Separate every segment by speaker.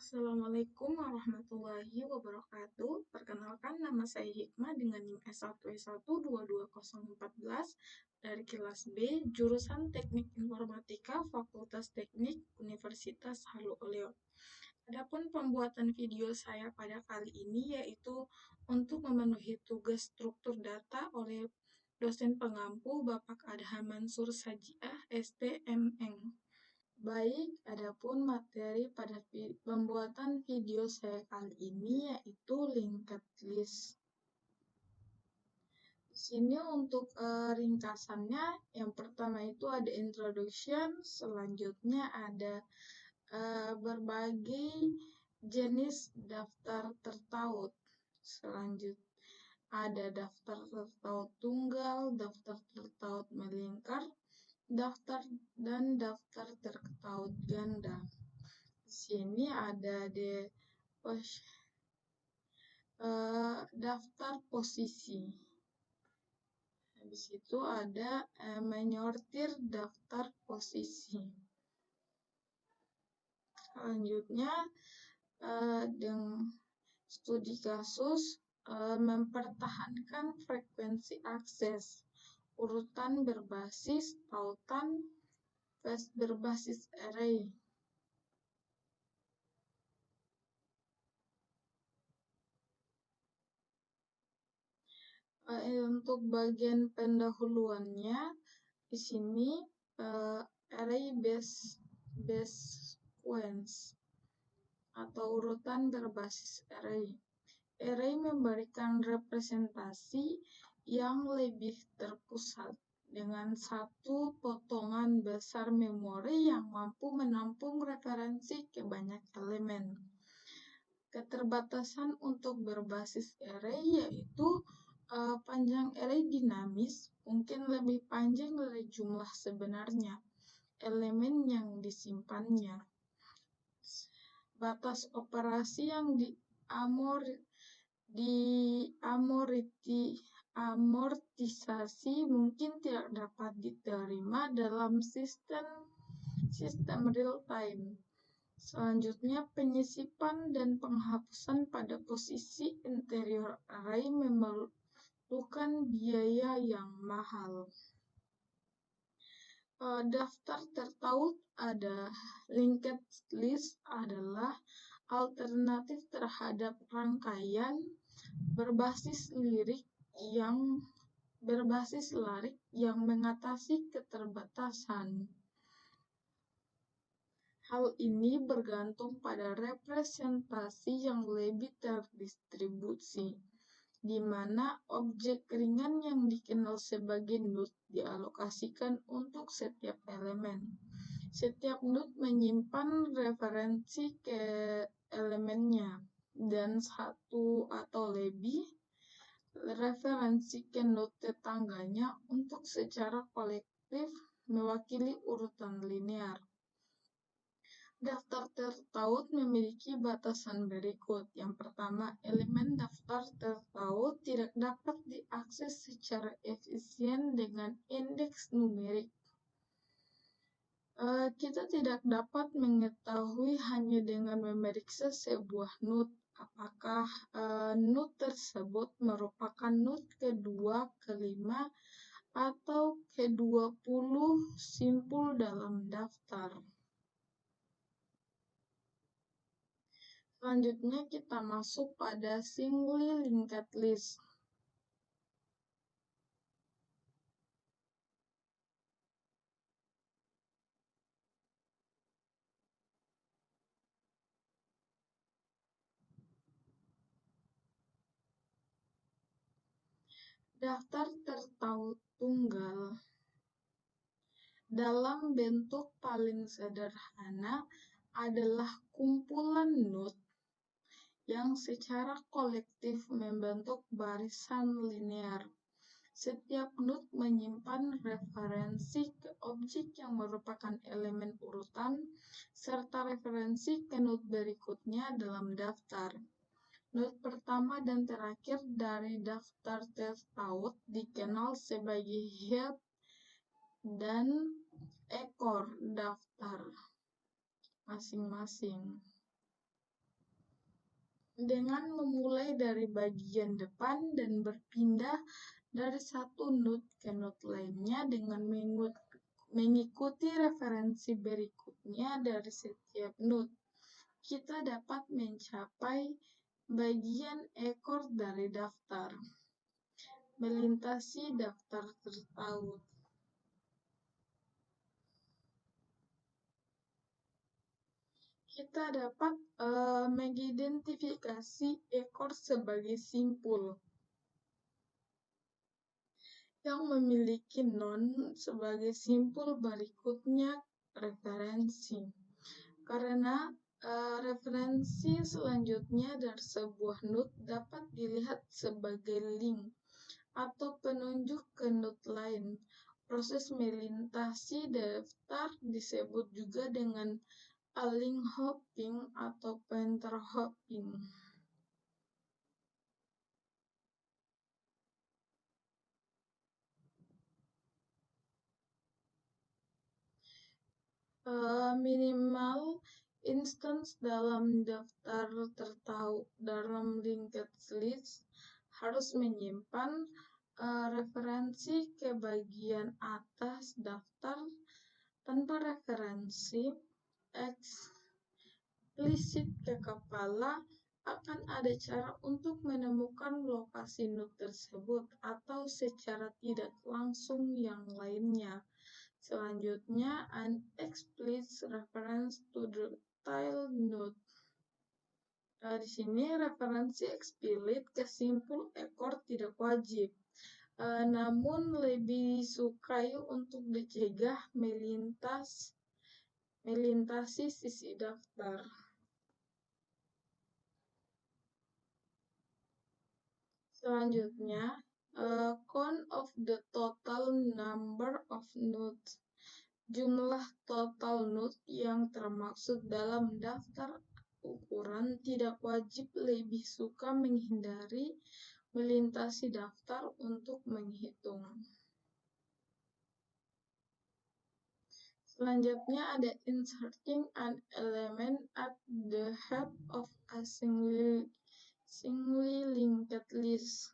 Speaker 1: Assalamualaikum warahmatullahi wabarakatuh. Perkenalkan, nama saya Hikmah dengan NIM S1E1 22014 dari kelas B, jurusan Teknik Informatika, Fakultas Teknik, Universitas Halu Oleo. Adapun pembuatan video saya pada kali ini yaitu untuk memenuhi tugas struktur data oleh dosen pengampu Bapak Adham Mansur Sajiah, STMN. Baik, adapun materi pada pembuatan video saya kali ini yaitu linked list. Di sini untuk ringkasannya, yang pertama itu ada introduction, selanjutnya ada berbagai jenis daftar tertaut. Selanjutnya ada daftar tertaut tunggal, daftar tertaut melingkar, daftar dan daftar tertaut ganda. Di sini ada daftar posisi. Habis itu ada menyortir daftar posisi. Selanjutnya dengan studi kasus mempertahankan frekuensi akses, urutan berbasis tautan, berbasis array. Untuk bagian pendahuluannya di sini array base sequence atau urutan berbasis array. Array memberikan representasi yang lebih terpusat dengan satu potongan besar memori yang mampu menampung referensi ke banyak elemen. Keterbatasan untuk berbasis array yaitu panjang array dinamis mungkin lebih panjang dari jumlah sebenarnya elemen yang disimpannya. Batas operasi yang diamortisasi mungkin tidak dapat diterima dalam sistem real time. Selanjutnya, penyisipan dan penghapusan pada posisi interior array memerlukan biaya yang mahal. Daftar tertaut linked list adalah alternatif terhadap rangkaian berbasis larik yang mengatasi keterbatasan. Hal ini bergantung pada representasi yang lebih terdistribusi, di mana objek ringan yang dikenal sebagai node dialokasikan untuk setiap elemen. Setiap node menyimpan referensi ke elemennya, dan satu atau lebih referensi ke node tetangganya untuk secara kolektif mewakili urutan linear. Daftar tertaut memiliki batasan berikut. Yang pertama, elemen daftar tertaut tidak dapat diakses secara efisien dengan indeks numerik. Kita tidak dapat mengetahui hanya dengan memeriksa sebuah node apakah node tersebut merupakan node kedua, kelima, atau ke-20 simpul dalam daftar. Selanjutnya kita masuk pada singly linked list. Daftar tertaut tunggal dalam bentuk paling sederhana adalah kumpulan node yang secara kolektif membentuk barisan linear. Setiap node menyimpan referensi ke objek yang merupakan elemen urutan serta referensi ke node berikutnya dalam daftar. Node pertama dan terakhir dari daftar tertaut dikenal sebagai head dan ekor daftar masing-masing. dengan memulai dari bagian depan dan berpindah dari satu node ke node lainnya dengan mengikuti referensi berikutnya dari setiap node. Kita dapat mencapai bagian ekor dari daftar, melintasi daftar tertaut. Kita dapat mengidentifikasi ekor sebagai simpul yang memiliki non sebagai simpul berikutnya referensi. Karena referensi selanjutnya dari sebuah node dapat dilihat sebagai link atau penunjuk ke node lain. Proses melintasi daftar disebut juga dengan link hopping atau pointer hopping. Minimal instance dalam daftar tertaut dalam linked list harus menyimpan referensi ke bagian atas daftar tanpa referensi eksplisit ke kepala. Akan ada cara untuk menemukan lokasi node tersebut atau secara tidak langsung yang lainnya. Selanjutnya, an explicit reference to the tile node. Di sini referensi eksplisit ke simpul ekor tidak wajib, namun lebih disukai untuk dicegah melintasi sisi daftar. Selanjutnya, count of the total number of nodes. Jumlah total node yang termaksud dalam daftar ukuran tidak wajib lebih suka menghindari melintasi daftar untuk menghitung. Selanjutnya ada inserting an element at the head of a singly linked list.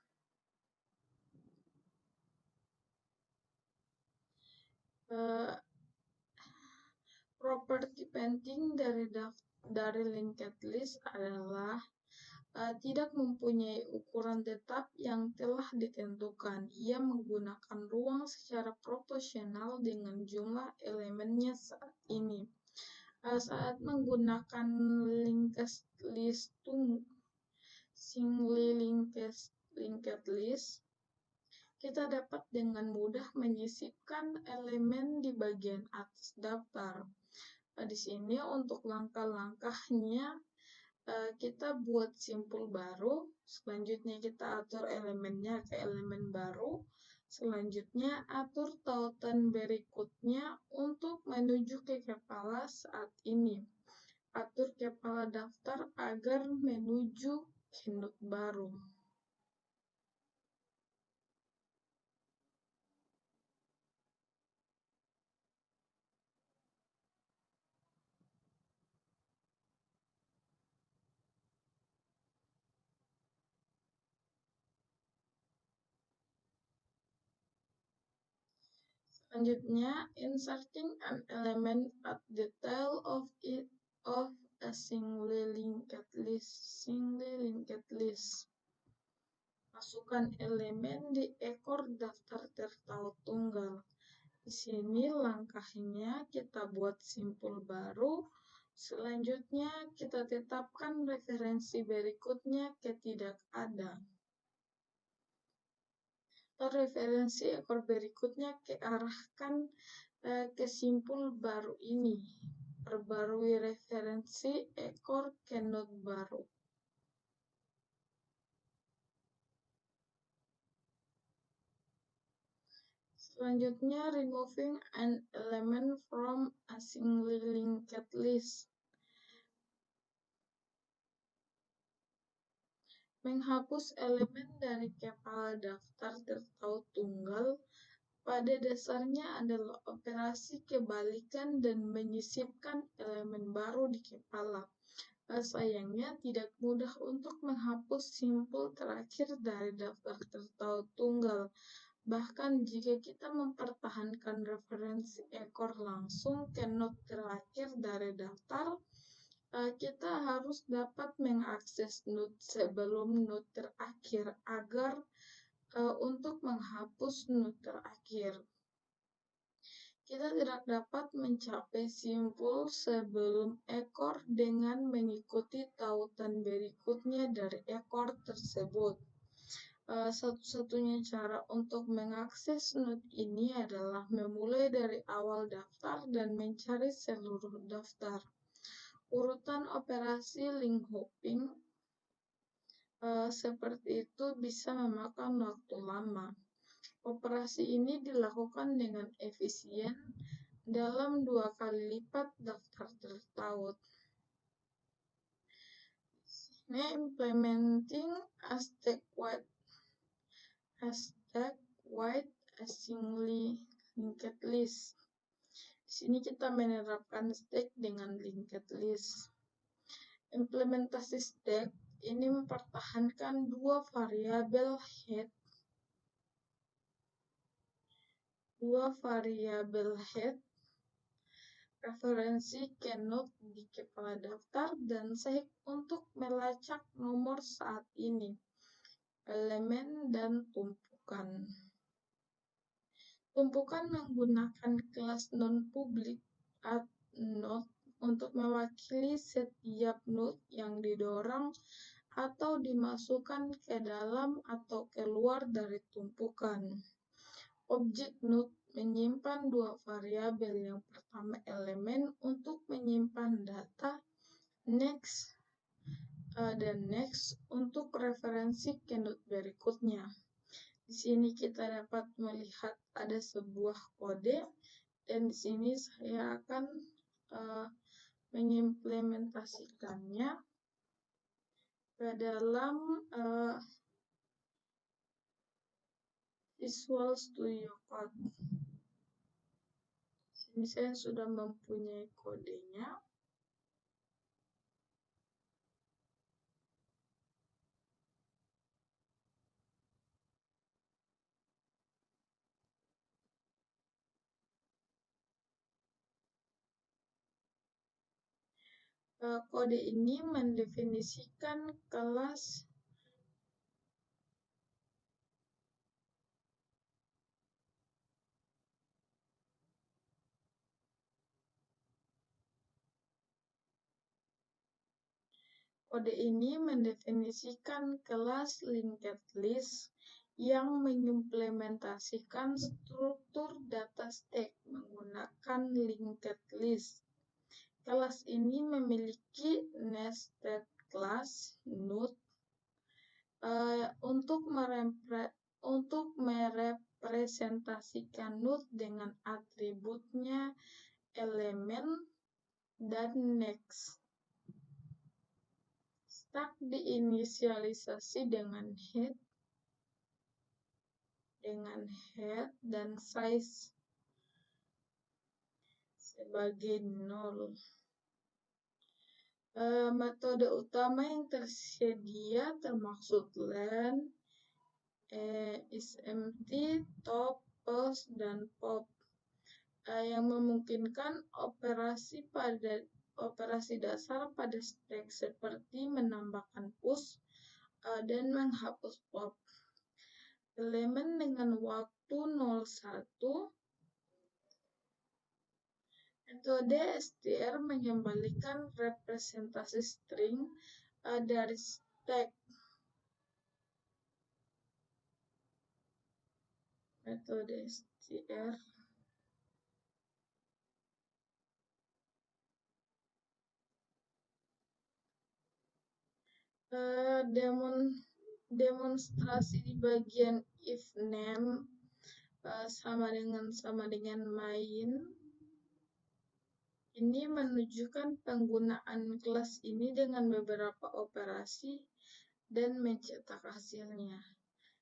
Speaker 1: Properti penting dari linked list adalah tidak mempunyai ukuran tetap yang telah ditentukan. Ia menggunakan ruang secara proporsional dengan jumlah elemennya saat ini. Saat menggunakan linked list singly linked list, kita dapat dengan mudah menyisipkan elemen di bagian atas daftar. Di sini untuk langkah-langkahnya kita buat simpul baru, selanjutnya kita atur elemennya ke elemen baru, selanjutnya atur tautan berikutnya untuk menuju ke kepala saat ini. Atur kepala daftar agar menuju ke node baru. Selanjutnya, inserting an element at the tail of a singly linked list. Masukkan elemen di ekor daftar tertaut tunggal. Di sini langkahnya kita buat simpul baru. Selanjutnya kita tetapkan referensi berikutnya ke tidak ada. Referensi ekor berikutnya kearahkan ke simpul baru ini. Perbarui referensi ekor ke node baru. Selanjutnya, removing an element from a singly linked list. Menghapus elemen dari kepala daftar tertaut tunggal pada dasarnya adalah operasi kebalikan dan menyisipkan elemen baru di kepala. Sayangnya tidak mudah untuk menghapus simpul terakhir dari daftar tertaut tunggal. Bahkan jika kita mempertahankan referensi ekor langsung ke node terakhir dari daftar, kita harus dapat mengakses node sebelum node terakhir agar untuk menghapus node terakhir. Kita tidak dapat mencapai simpul sebelum ekor dengan mengikuti tautan berikutnya dari ekor tersebut. Satu-satunya cara untuk mengakses node ini adalah memulai dari awal daftar dan mencari seluruh daftar. Urutan operasi link hopping seperti itu bisa memakan waktu lama. Operasi ini dilakukan dengan efisien dalam 2 kali lipat daftar tertaut. Ini implementing a stack-wide asynchronously linked list. Di sini kita menerapkan stack dengan linked list. Implementasi stack ini mempertahankan dua variabel head referensi ke node di kepala daftar dan seek untuk melacak nomor saat ini, elemen, dan tumpukan. Tumpukan menggunakan kelas non-public node untuk mewakili setiap node yang didorong atau dimasukkan ke dalam atau keluar dari tumpukan. Objek node menyimpan dua variabel. Yang pertama elemen untuk menyimpan data, next dan next untuk referensi ke node berikutnya. Di sini kita dapat melihat ada sebuah kode dan di sini saya akan mengimplementasikannya ke dalam Visual Studio Code. Sini saya sudah mempunyai kodenya. Kode ini mendefinisikan kelas linked list yang mengimplementasikan struktur data stack menggunakan linked list. Kelas ini memiliki nested class node untuk merepresentasikan node dengan atributnya elemen dan next. Stack diinisialisasi dengan head dan size sebagai 0. Metode utama yang tersedia termaksud len, isempty, top, post, dan pop yang memungkinkan operasi dasar pada stack seperti menambahkan push dan menghapus pop. Elemen dengan waktu 01. Metode str mengembalikan representasi string dari stack. Metode str demonstrasi di bagian if name sama dengan main. Ini menunjukkan penggunaan kelas ini dengan beberapa operasi dan mencetak hasilnya.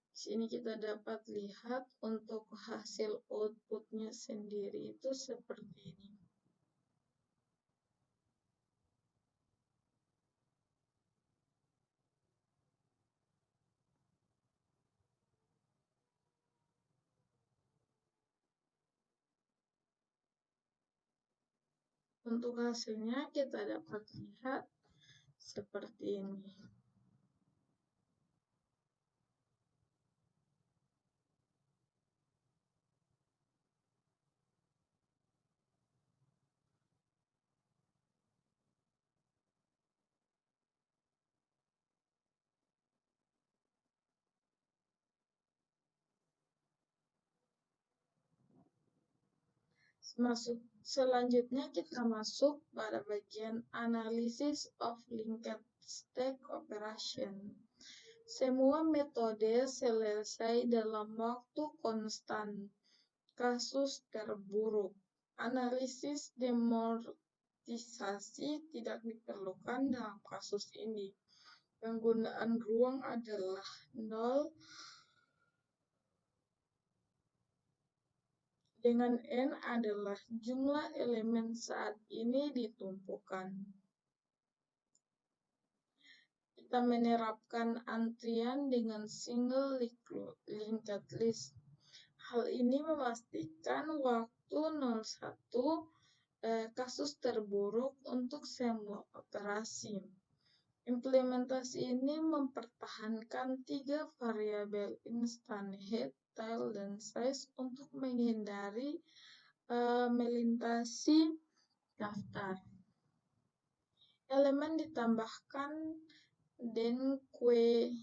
Speaker 1: Di sini kita dapat lihat untuk hasil outputnya sendiri itu seperti ini. Untuk hasilnya kita dapat lihat seperti ini. Selanjutnya kita masuk pada bagian Analysis of Linked Stack Operation. Semua metode selesai dalam waktu konstan. Kasus terburuk. Analisis demortisasi tidak diperlukan dalam kasus ini. Penggunaan ruang adalah 0 dengan N adalah jumlah elemen saat ini ditumpukan. Kita menerapkan antrian dengan single linked list. Hal ini memastikan waktu 01 kasus terburuk untuk semua operasi. Implementasi ini mempertahankan 3 variabel instan head, tail, dan size untuk menghindari melintasi daftar. Elemen ditambahkan dan kue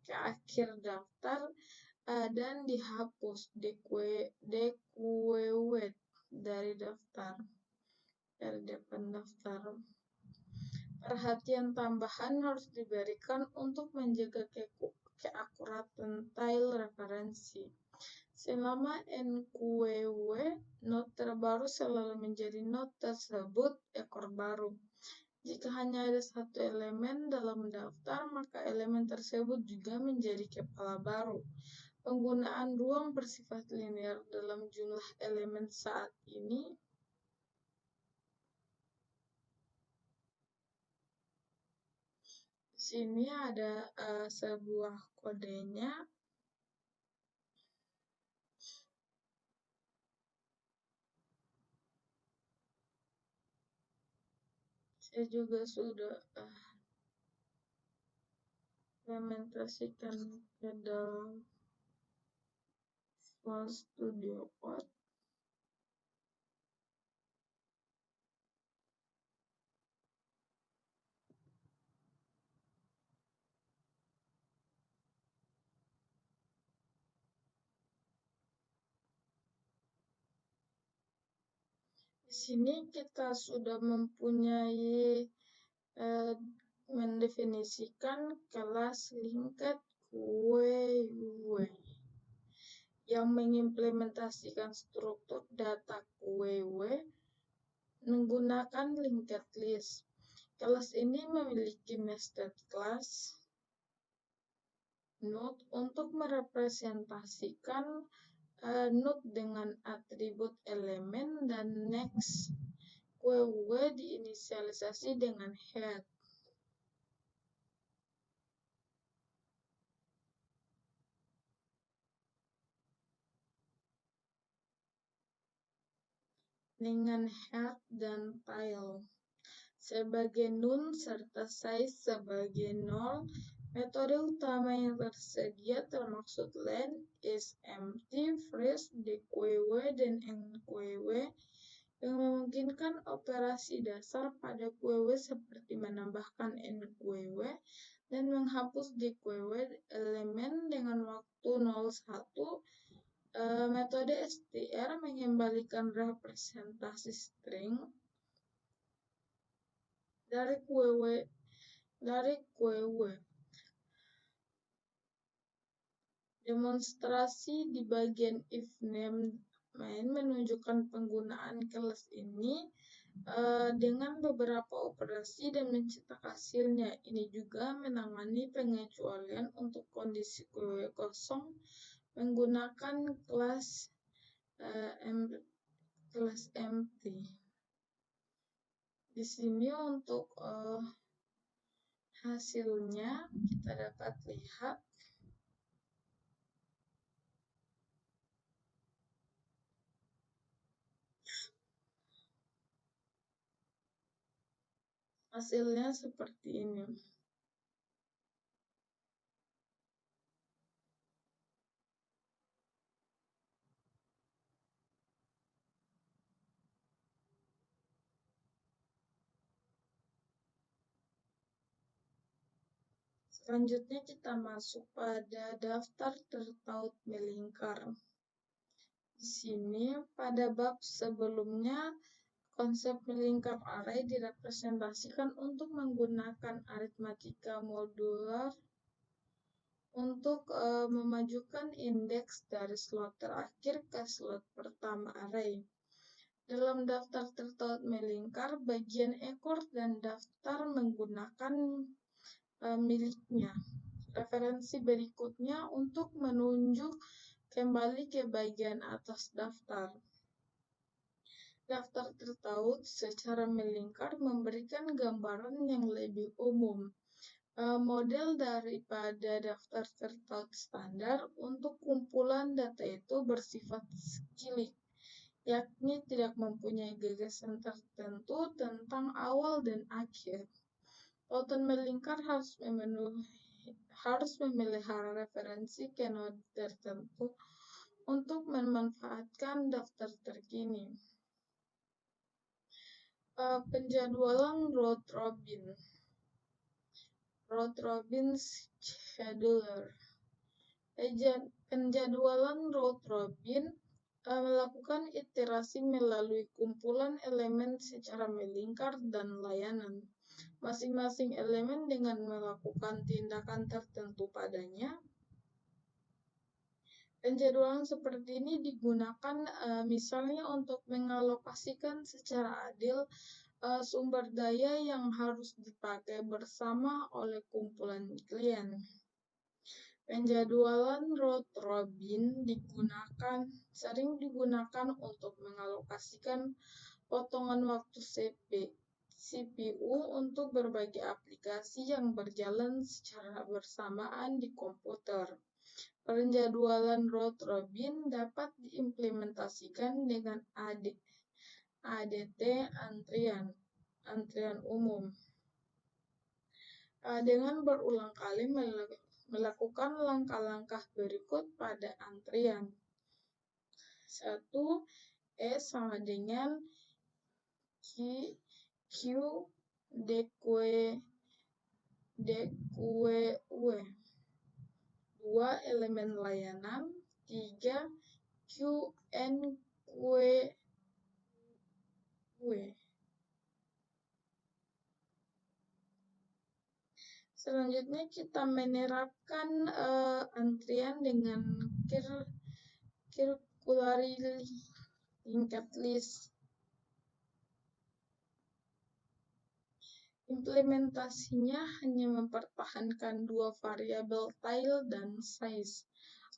Speaker 1: ke akhir daftar dan dihapus dari daftar, dari depan daftar. Perhatian tambahan harus diberikan untuk menjaga keakuratan tail referensi. Selama NQW, node terbaru selalu menjadi node tersebut ekor baru. Jika hanya ada satu elemen dalam daftar, maka elemen tersebut juga menjadi kepala baru. Penggunaan ruang bersifat linear dalam jumlah elemen saat ini di sini ada sebuah kodenya. Saya juga sudah implementasikan ke dalam Visual Studio Code. Di sini kita sudah mempunyai mendefinisikan kelas linked queue yang mengimplementasikan struktur data queue menggunakan linked list. Kelas ini memiliki nested class node untuk merepresentasikan node dengan atribut elemen dan next queue diinisialisasi dengan head. Dengan head dan tail sebagai none serta size sebagai 0. Metode utama yang tersedia termaksud len, is empty, freeze, dqw, dan nqw yang memungkinkan operasi dasar pada queue seperti menambahkan nqw dan menghapus dqw elemen dengan waktu 01. Metode str mengembalikan representasi string dari queue. Demonstrasi di bagian if name main menunjukkan penggunaan kelas ini dengan beberapa operasi dan mencetak hasilnya. Ini juga menangani pengecualian untuk kondisi queue kosong menggunakan kelas empty. Di sini untuk hasilnya kita dapat lihat Hasilnya seperti ini. Selanjutnya kita masuk pada daftar tertaut melingkar. Di sini pada bab sebelumnya konsep melingkar array direpresentasikan untuk menggunakan aritmatika modular untuk memajukan indeks dari slot terakhir ke slot pertama array. Dalam daftar tertaut melingkar, bagian ekor dan daftar menggunakan miliknya. Referensi berikutnya untuk menunjuk kembali ke bagian atas daftar. Daftar tertaut secara melingkar memberikan gambaran yang lebih umum. Model daripada daftar tertaut standar untuk kumpulan data itu bersifat sikilik, yakni tidak mempunyai gagasan tertentu tentang awal dan akhir. Tautan melingkar harus memelihara referensi ke node tertentu untuk memanfaatkan daftar terkini. Penjadwalan round robin scheduler. Penjadwalan round robin melakukan iterasi melalui kumpulan elemen secara melingkar dan layanan. Masing-masing elemen dengan melakukan tindakan tertentu padanya. Penjadwalan seperti ini digunakan misalnya untuk mengalokasikan secara adil sumber daya yang harus dipakai bersama oleh kumpulan klien. Penjadwalan round robin sering digunakan untuk mengalokasikan potongan waktu CPU untuk berbagai aplikasi yang berjalan secara bersamaan di komputer. Penjadwalan round robin dapat diimplementasikan dengan ADT antrian umum. Dengan berulang kali melakukan langkah-langkah berikut pada antrian. 1. E sama dengan Q DQW. 2. Elemen layanan. 3. QNQW. Selanjutnya kita menerapkan antrian dengan circularly linked list. Implementasinya hanya mempertahankan dua variabel tile dan size.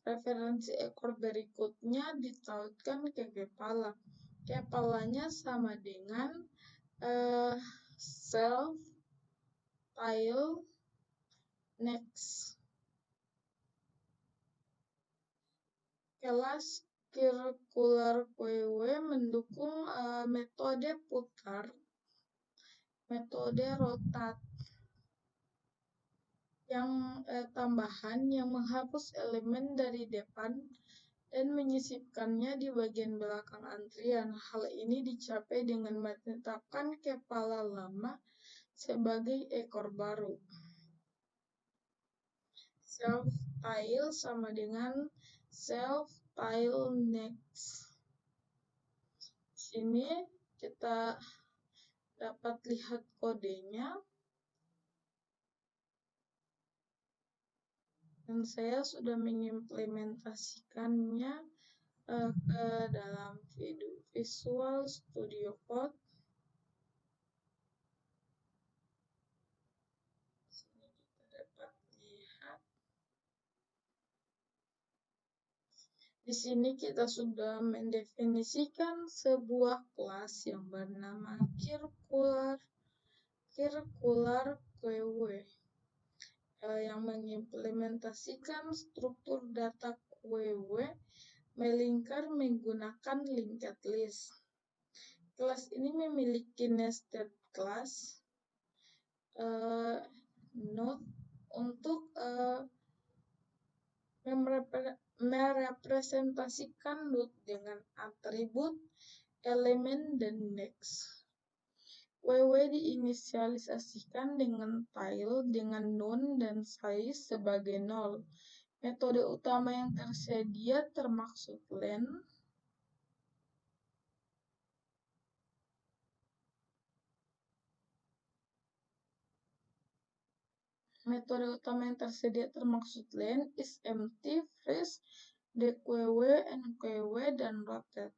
Speaker 1: Referensi ekor berikutnya ditautkan ke kepala. Kepalanya sama dengan self tile next. Kelas circularQW mendukung metode putar, metode rotate yang tambahan yang menghapus elemen dari depan dan menyisipkannya di bagian belakang antrian. Hal ini dicapai dengan menetapkan kepala lama sebagai ekor baru. Self tile sama dengan self tile next. Sini kita dapat lihat kodenya. Dan saya sudah mengimplementasikannya ke dalam Visual Studio Code. Sini kita dapat lihat. Di sini kita sudah mendefinisikan sebuah kelas yang bernama circularQW yang mengimplementasikan struktur data QW melingkar menggunakan linked list. Kelas ini memiliki nested class node untuk merepresentasikan node dengan atribut, elemen, dan index. WW diinisialisasikan dengan tile dengan none dan size sebagai 0. Metode utama yang tersedia termaksud len, is empty, freeze, dqw, nqw, dan rotate,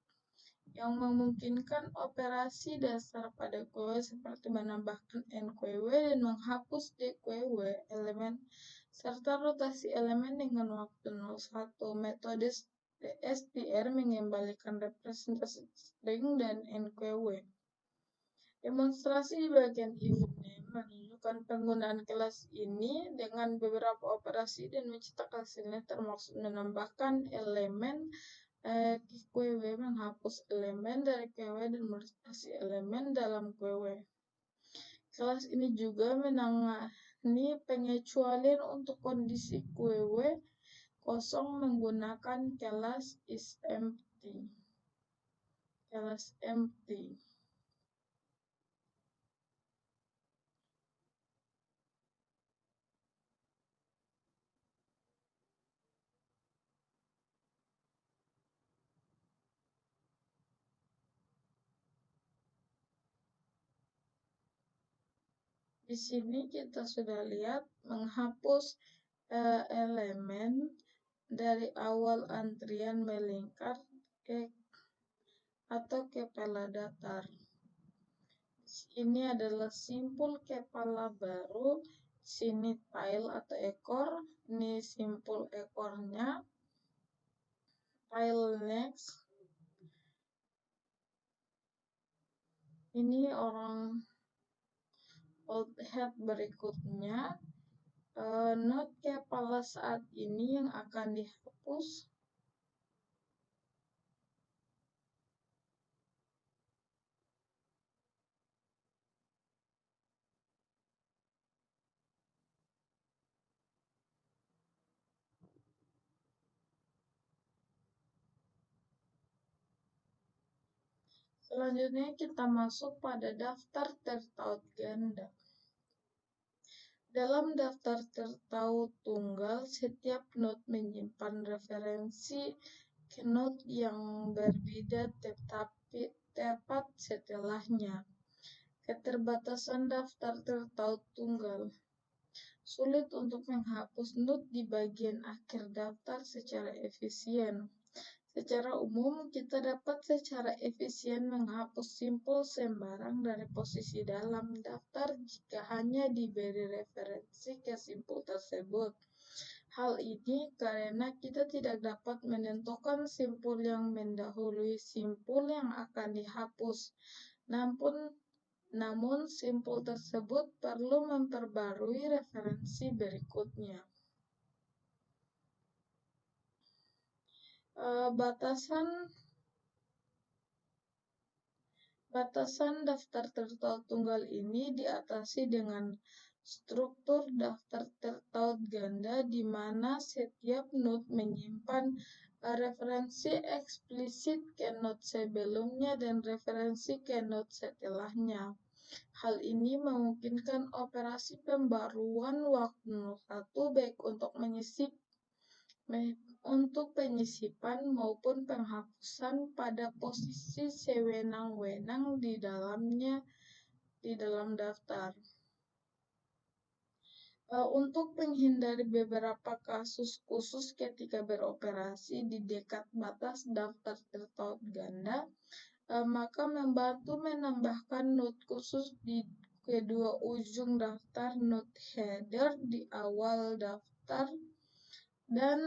Speaker 1: yang memungkinkan operasi dasar pada QW seperti menambahkan nqw dan menghapus dqw elemen serta rotasi elemen dengan waktu 01. Metode str mengembalikan representasi string dan nqw. Demonstrasi di bagian if name menunjukkan penggunaan kelas ini dengan beberapa operasi dan mencetak hasilnya termaksud menambahkan elemen QW, menghapus elemen dari QW dan merotasi elemen dalam QW. Kelas ini juga menangani pengecualian untuk kondisi QW kosong menggunakan kelas isEmpty. Di sini kita sudah lihat menghapus elemen dari awal antrian melingkar atau kepala datar. Ini adalah simpul kepala baru. Sini tile atau ekor. Ini simpul ekornya. Tile next. Ini orang old head berikutnya. Node kepala saat ini yang akan dihapus. Selanjutnya kita masuk pada daftar tertaut ganda. Dalam daftar tertaut tunggal, setiap node menyimpan referensi ke node yang berbeda tetapi tepat setelahnya. Keterbatasan daftar tertaut tunggal. Sulit untuk menghapus node di bagian akhir daftar secara efisien. Secara umum, kita dapat secara efisien menghapus simpul sembarang dari posisi dalam daftar jika hanya diberi referensi ke simpul tersebut. Hal ini karena kita tidak dapat menentukan simpul yang mendahului simpul yang akan dihapus. Namun simpul tersebut perlu memperbarui referensi berikutnya. Batasan daftar tertaut tunggal ini diatasi dengan struktur daftar tertaut ganda di mana setiap node menyimpan referensi eksplisit ke node sebelumnya dan referensi ke node setelahnya. Hal ini memungkinkan operasi pembaruan waktu 01 baik untuk penyisipan maupun penghapusan pada posisi sewenang-wenang di dalam daftar. Untuk menghindari beberapa kasus khusus ketika beroperasi di dekat batas daftar tertaut ganda, maka membantu menambahkan node khusus di kedua ujung daftar, node header di awal daftar, dan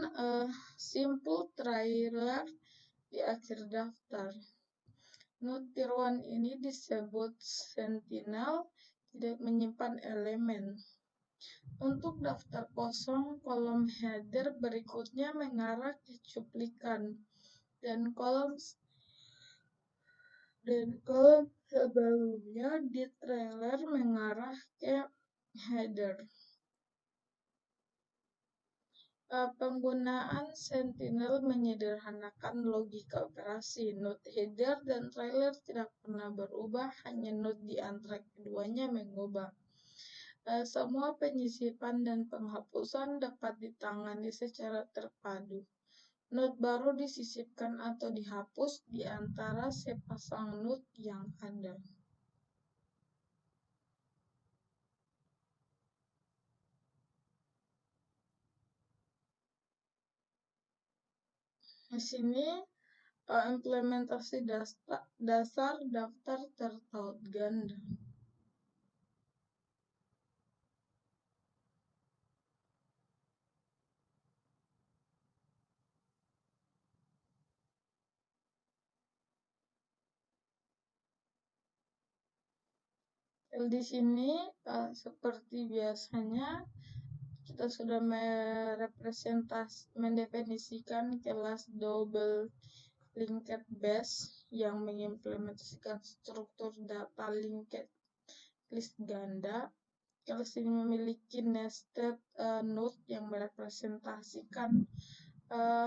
Speaker 1: simpul trailer di akhir daftar. Node tiruan ini disebut sentinel, tidak menyimpan elemen. Untuk daftar kosong, kolom header berikutnya mengarah ke cuplikan, dan kolom sebelumnya di trailer mengarah ke Header. Penggunaan Sentinel menyederhanakan logika operasi. Node header dan trailer tidak pernah berubah, hanya node di antara keduanya mengubah. Semua penyisipan dan penghapusan dapat ditangani secara terpadu. Node baru disisipkan atau dihapus di antara sepasang node yang ada. Di sini implementasi dasar daftar tertaut ganda. Di sini seperti biasanya kita sudah mendefinisikan kelas double linked base yang mengimplementasikan struktur data linked list ganda. Kelas ini memiliki nested node yang merepresentasikan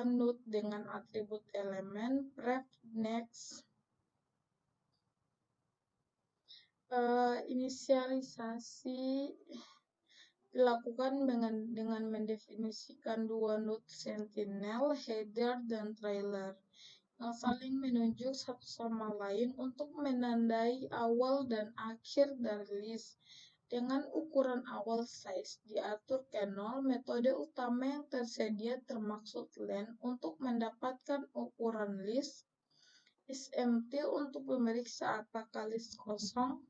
Speaker 1: node dengan atribut elemen pref, next. Inisialisasi dilakukan dengan mendefinisikan dua node sentinel, header, dan trailer yang saling menunjuk satu sama lain untuk menandai awal dan akhir dari list. Dengan ukuran awal size diatur ke 0, metode utama yang tersedia termaksud len untuk mendapatkan ukuran list, isempty untuk memeriksa apakah list kosong,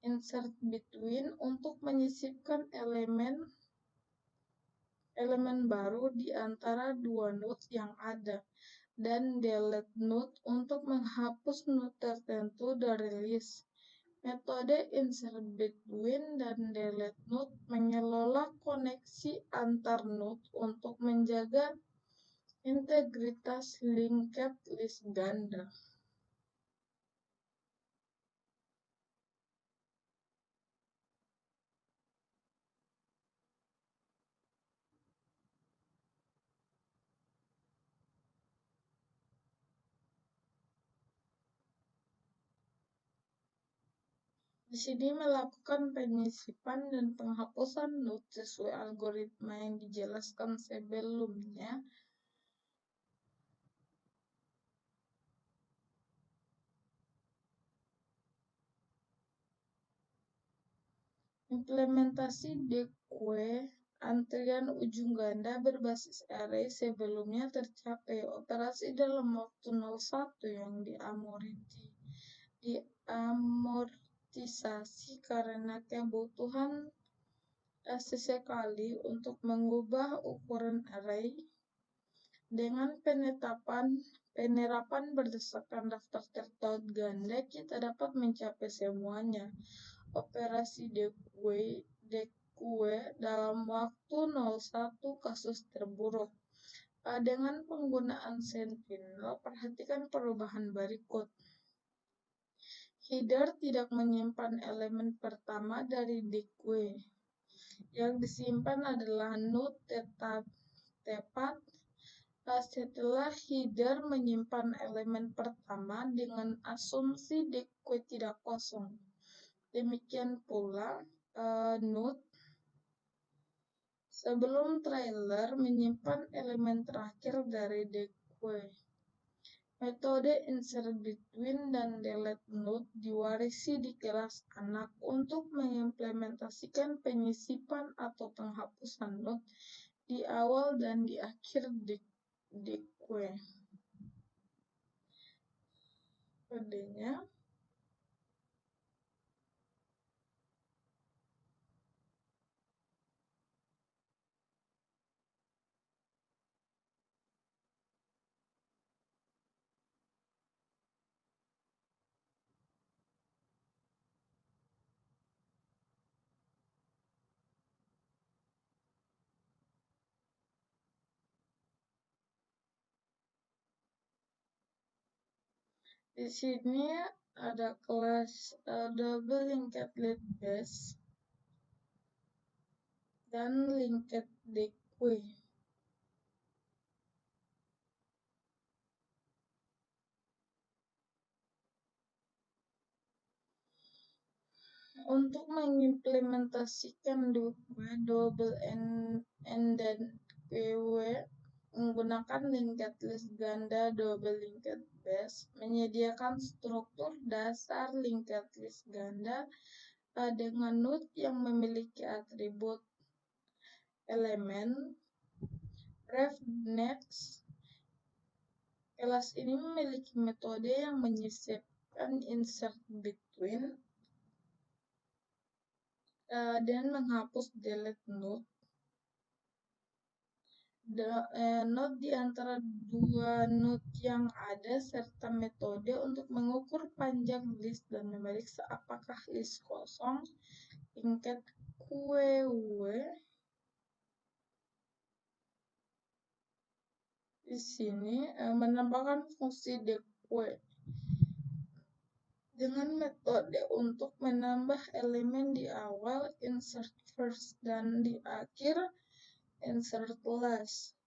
Speaker 1: insert between untuk menyisipkan elemen baru di antara dua node yang ada, dan delete node untuk menghapus node tertentu dari list. Metode insert between dan delete node mengelola koneksi antar node untuk menjaga integritas linked list ganda. Di sini melakukan penyisipan dan penghapusan node sesuai algoritma yang dijelaskan sebelumnya. Implementasi deque antrian ujung ganda berbasis array sebelumnya tercapai. Operasi dalam waktu 01 yang diamortisasi karena kebutuhan sesekali untuk mengubah ukuran array. Dengan penerapan berdasarkan daftar tertaut ganda, kita dapat mencapai semuanya. Operasi deque dalam waktu 01 kasus terburuk. Dengan penggunaan Sentinel, perhatikan perubahan berikut. Header tidak menyimpan elemen pertama dari deque. Yang disimpan adalah node tepat setelah header menyimpan elemen pertama dengan asumsi deque tidak kosong. Demikian pula node sebelum trailer menyimpan elemen terakhir dari deque. Metode insert between dan delete node diwarisi di kelas anak untuk mengimplementasikan penyisipan atau penghapusan node di awal dan di akhir deque. Kodenya di sini ada kelas double linked list base. dan linked deque. Untuk mengimplementasikan double-ended queue menggunakan linked list ganda double linked base, menyediakan struktur dasar linked list ganda dengan node yang memiliki atribut elemen ref next. Kelas ini memiliki metode yang menyisipkan insert between dan menghapus delete node. Node di antara dua node yang ada serta metode untuk mengukur panjang list dan memeriksa apakah list kosong. Linked queue di sini menambahkan fungsi deque dengan metode untuk menambah elemen di awal insert first dan di akhir insert last.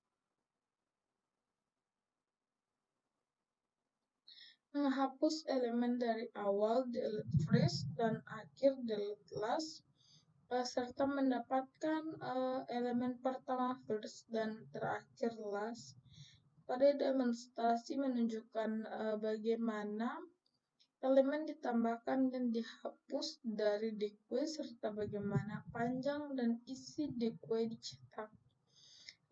Speaker 1: Menghapus elemen dari awal delete first dan akhir delete last, serta mendapatkan elemen pertama first dan terakhir last. Pada demonstrasi menunjukkan bagaimana elemen ditambahkan dan dihapus dari deque serta bagaimana panjang dan isi deque dicetak.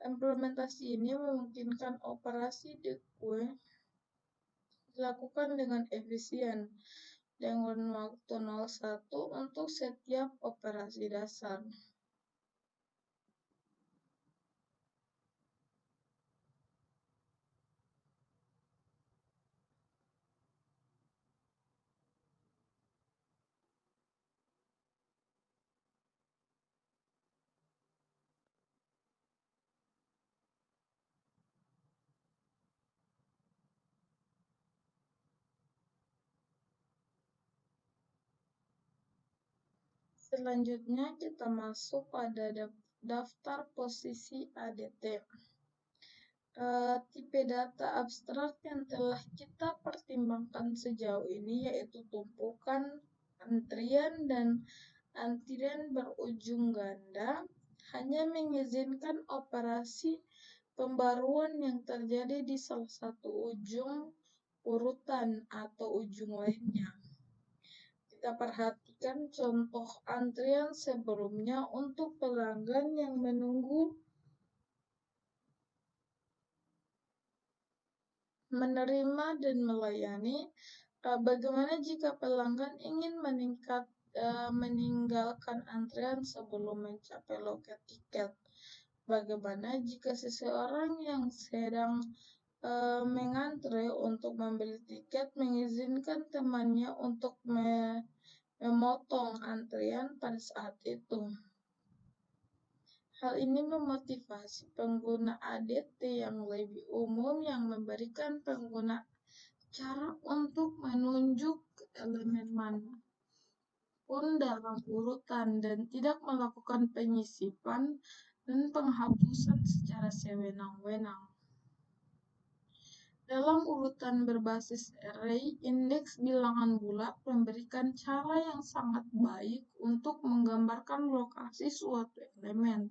Speaker 1: Implementasi ini memungkinkan operasi deque dilakukan dengan efisien dengan waktu 01 untuk setiap operasi dasar. Selanjutnya kita masuk pada daftar posisi ADT. Tipe data abstrak yang telah kita pertimbangkan sejauh ini yaitu tumpukan, antrian, dan antrian berujung ganda hanya mengizinkan operasi pembaruan yang terjadi di salah satu ujung urutan atau ujung lainnya. Kita perhatikan contoh antrian sebelumnya untuk pelanggan yang menunggu menerima dan melayani. Bagaimana jika pelanggan ingin meninggalkan antrian sebelum mencapai loket tiket? Bagaimana jika seseorang yang sedang mengantre untuk membeli tiket mengizinkan temannya untuk memotong antrian pada saat itu? Hal ini memotivasi pengguna ADT yang lebih umum yang memberikan pengguna cara untuk menunjuk elemen mana pun dalam urutan dan tidak melakukan penyisipan dan penghapusan secara sewenang-wenang. Dalam urutan berbasis array, indeks bilangan bulat memberikan cara yang sangat baik untuk menggambarkan lokasi suatu elemen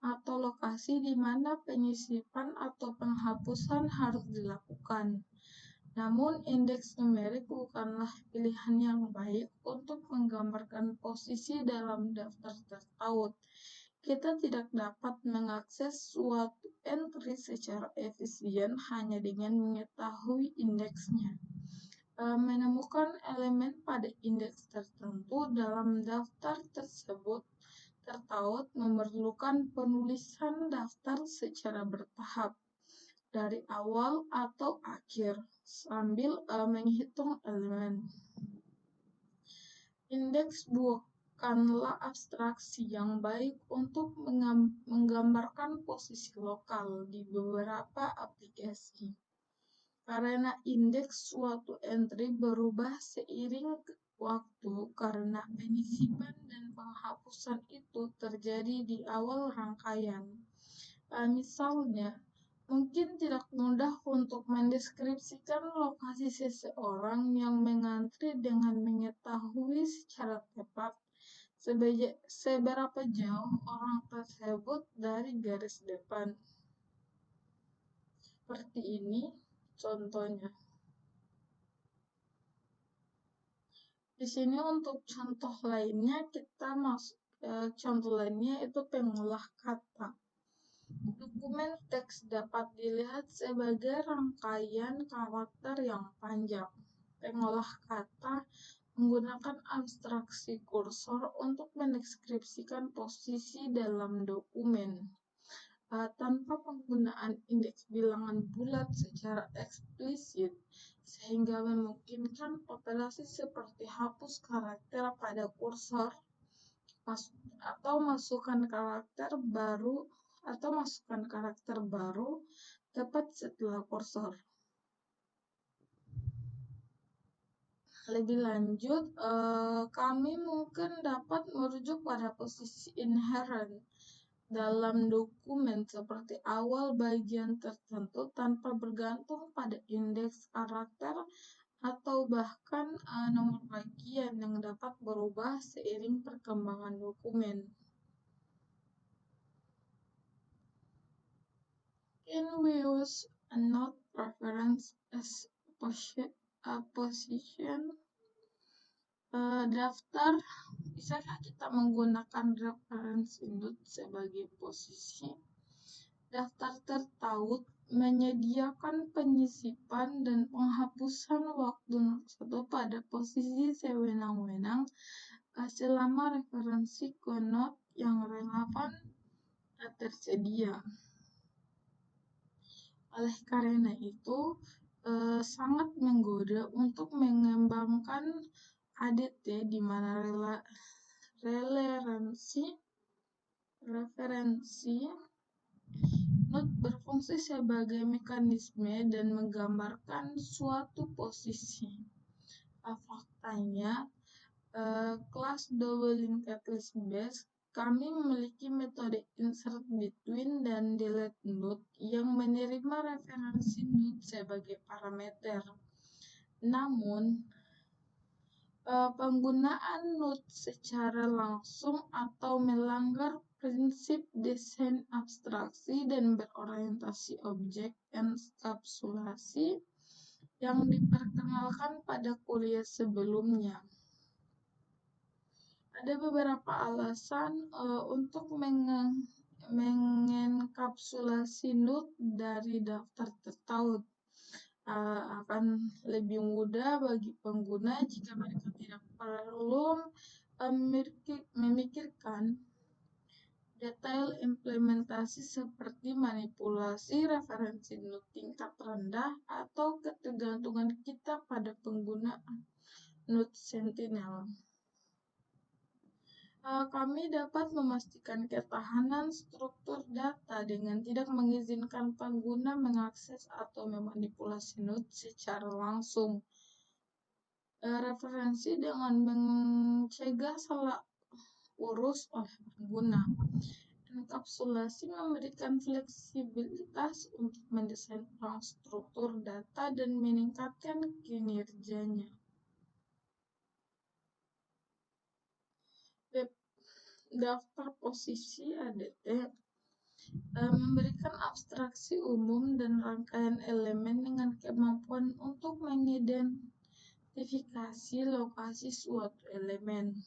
Speaker 1: atau lokasi di mana penyisipan atau penghapusan harus dilakukan. Namun, indeks numerik bukanlah pilihan yang baik untuk menggambarkan posisi dalam daftar terpaut. Kita tidak dapat mengakses suatu entry secara efisien hanya dengan mengetahui indeksnya. Menemukan elemen pada indeks tertentu dalam daftar tersebut terpaut memerlukan penulisan daftar secara bertahap dari awal atau akhir sambil menghitung elemen. Indeks bukanlah abstraksi yang baik untuk menggambarkan posisi lokal di beberapa aplikasi, karena indeks suatu entry berubah seiring waktu karena penyisipan dan penghapusan itu terjadi di awal rangkaian. Misalnya, mungkin tidak mudah untuk mendeskripsikan lokasi seseorang yang mengantri dengan mengetahui secara tepat seberapa jauh orang tersebut dari garis depan. Seperti ini contohnya. Di sini untuk contoh lainnya contoh lainnya itu pengolah kata. Dokumen teks dapat dilihat sebagai rangkaian karakter yang panjang. Pengolah kata menggunakan abstraksi kursor untuk mendeskripsikan posisi dalam dokumen. Tanpa penggunaan indeks bilangan bulat secara eksplisit, sehingga memungkinkan operasi seperti hapus karakter pada kursor atau masukkan karakter baru tepat setelah kursor. Lebih lanjut, kami mungkin dapat merujuk pada posisi inherent dalam dokumen seperti awal bagian tertentu tanpa bergantung pada indeks karakter atau bahkan nomor bagian yang dapat berubah seiring perkembangan dokumen. Can we use a node reference as a position? Daftar, bisakah kita menggunakan reference node sebagai posisi? Daftar tertaut menyediakan penyisipan dan penghapusan waktu satu pada posisi sewenang-wenang selama referensi ke node yang relevan tersedia. Oleh karena itu, sangat menggoda untuk mengembangkan ADT di mana referensi node berfungsi sebagai mekanisme dan menggambarkan suatu posisi. Faktanya, kelas double linked list base kami memiliki metode insert between dan delete node yang menerima referensi node sebagai parameter. Namun, penggunaan node secara langsung atau melanggar prinsip desain abstraksi dan berorientasi objek enkapsulasi yang diperkenalkan pada kuliah sebelumnya. Ada beberapa alasan untuk mengenkapsulasi node dari daftar tertaut. Akan lebih mudah bagi pengguna jika mereka tidak perlu memikirkan detail implementasi seperti manipulasi referensi node tingkat rendah atau ketergantungan kita pada penggunaan node sentinel. Kami dapat memastikan ketahanan struktur data dengan tidak mengizinkan pengguna mengakses atau memanipulasi node secara langsung. Referensi dengan mencegah salah urus oleh pengguna. Enkapsulasi memberikan fleksibilitas untuk mendesain ulang struktur data dan meningkatkan kinerjanya. Daftar posisi ADT memberikan abstraksi umum dan rangkaian elemen dengan kemampuan untuk mengidentifikasi lokasi suatu elemen.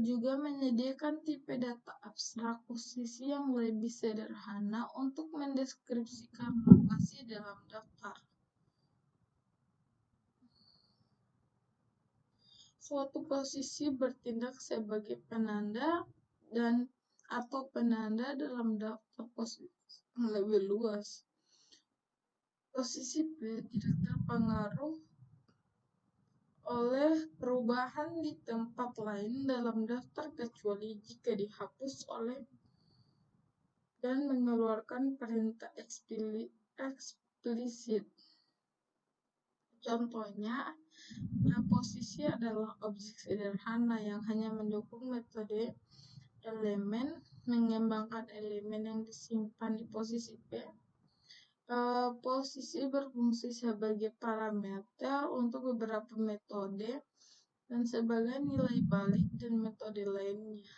Speaker 1: Juga menyediakan tipe data abstrak posisi yang lebih sederhana untuk mendeskripsikan lokasi dalam daftar. Suatu posisi bertindak sebagai penanda atau penanda dalam daftar posisi yang lebih luas. Posisi P tidak terpengaruh oleh perubahan di tempat lain dalam daftar kecuali jika dihapus oleh dan mengeluarkan perintah eksplisit. Contohnya, Posisi adalah objek sederhana yang hanya mendukung metode elemen, mengembangkan elemen yang disimpan di posisi P. Posisi berfungsi sebagai parameter untuk beberapa metode dan sebagai nilai balik dan metode lainnya.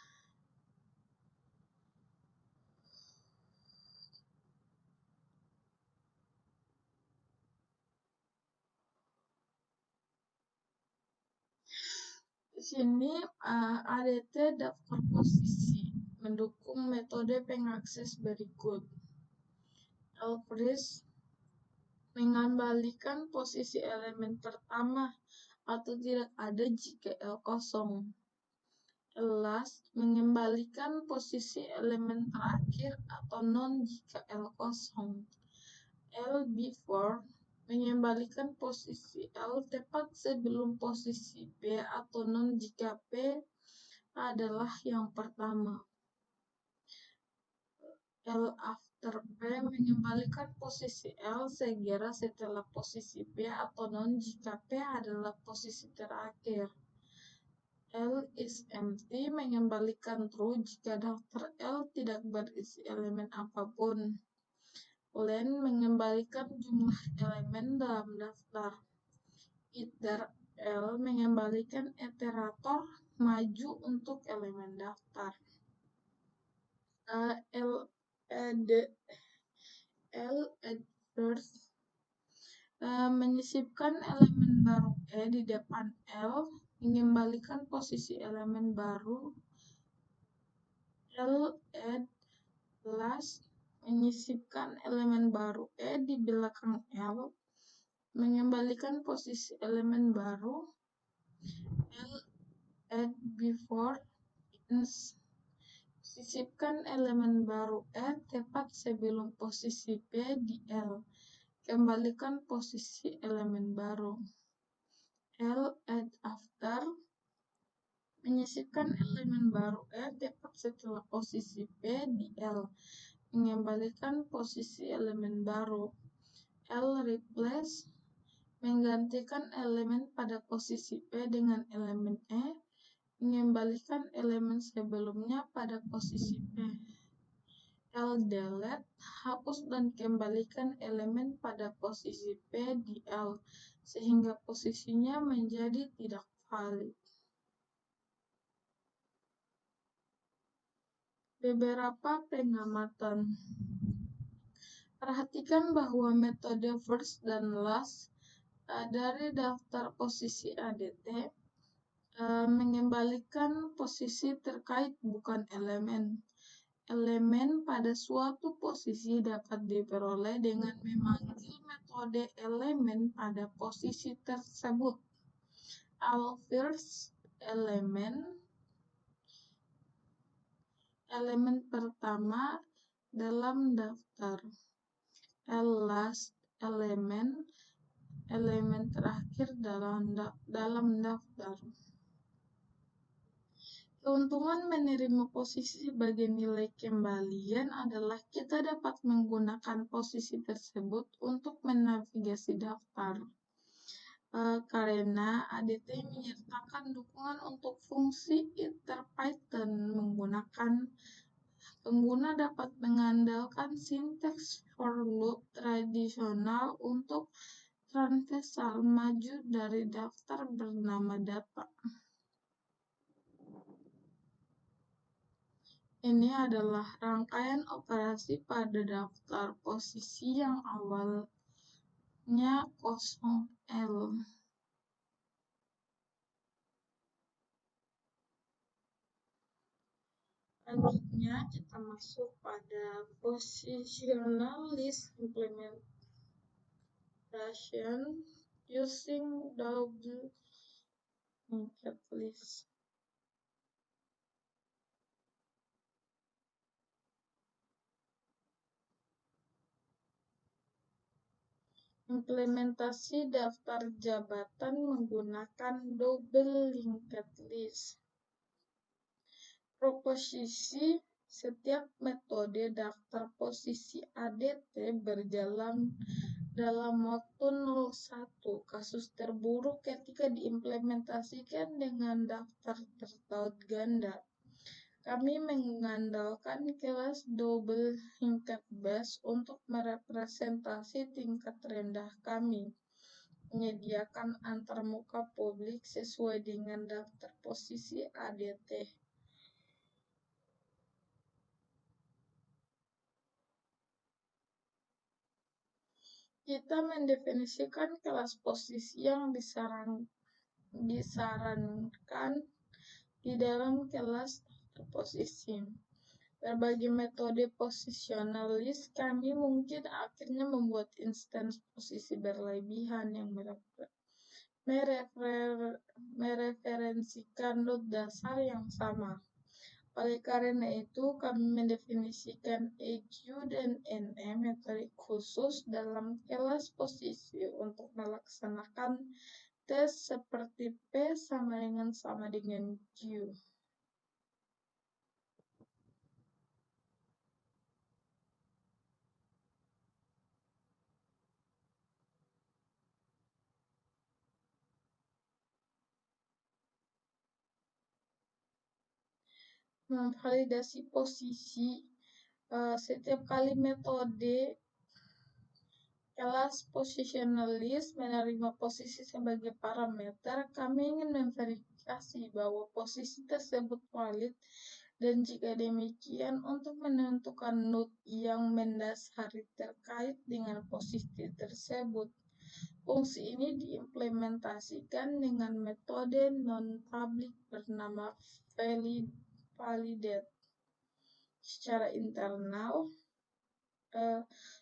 Speaker 1: Di sini ADT daftar posisi mendukung metode pengakses berikut. L-freeze mengembalikan posisi elemen pertama atau tidak ada jika L kosong. L-last mengembalikan posisi elemen terakhir atau non jika L kosong. L-before mengembalikan posisi L tepat sebelum posisi P atau non jika P adalah yang pertama. L-after P mengembalikan posisi L segera setelah posisi P atau non jika P adalah posisi terakhir. L is empty mengembalikan true jika daftar L tidak berisi elemen apapun. Len mengembalikan jumlah elemen dalam daftar. Iter L mengembalikan iterator maju untuk elemen daftar. L add first menyisipkan elemen baru E di depan L, mengembalikan posisi elemen baru. L add last menyisipkan elemen baru E di belakang L, mengembalikan posisi elemen baru. L add before sisipkan elemen baru E tepat sebelum posisi P di L, kembalikan posisi elemen baru. L add after menyisipkan elemen baru E tepat setelah posisi P di L, mengembalikan posisi elemen baru. L replace menggantikan elemen pada posisi P dengan elemen E, mengembalikan elemen sebelumnya pada posisi P. L delete hapus dan kembalikan elemen pada posisi P di L sehingga posisinya menjadi tidak valid. Beberapa pengamatan. Perhatikan bahwa metode first dan last dari daftar posisi ADT mengembalikan posisi terkait bukan elemen. Elemen pada suatu posisi dapat diperoleh dengan memanggil metode elemen pada posisi tersebut. L-first elemen pertama dalam daftar. L-last elemen terakhir dalam daftar. Keuntungan menerima posisi sebagai nilai kembalian adalah kita dapat menggunakan posisi tersebut untuk menavigasi daftar. Karena ADT menyertakan dukungan untuk fungsi iter-Python pengguna dapat mengandalkan sinteks for loop tradisional untuk transversal maju dari daftar bernama data. Ini adalah rangkaian operasi pada daftar posisi yang awalnya kosong L. Selanjutnya kita masuk pada positional list implementation using double linked list. Implementasi daftar jabatan menggunakan double linked list. Proposisi setiap metode daftar posisi ADT berjalan dalam waktu 01, kasus terburuk ketika diimplementasikan dengan daftar tertaut ganda. Kami mengandalkan kelas double linked base untuk merepresentasi tingkat rendah kami, menyediakan antarmuka publik sesuai dengan daftar posisi ADT. Kita mendefinisikan kelas posisi yang disarankan di dalam kelas posisi. Berbagai metode positional list, kami mungkin akhirnya membuat instance posisi berlebihan yang mereferensikan node dasar yang sama. Oleh karena itu, kami mendefinisikan EQ dan NE metode khusus dalam kelas posisi untuk melaksanakan tes seperti P sama dengan Q. Memvalidasi posisi, setiap kali metode kelas positional list menerima posisi sebagai parameter, kami ingin memverifikasi bahwa posisi tersebut valid, dan jika demikian untuk menentukan node yang mendasari terkait dengan posisi tersebut. Fungsi ini diimplementasikan dengan metode non-public bernama validate. Secara internal,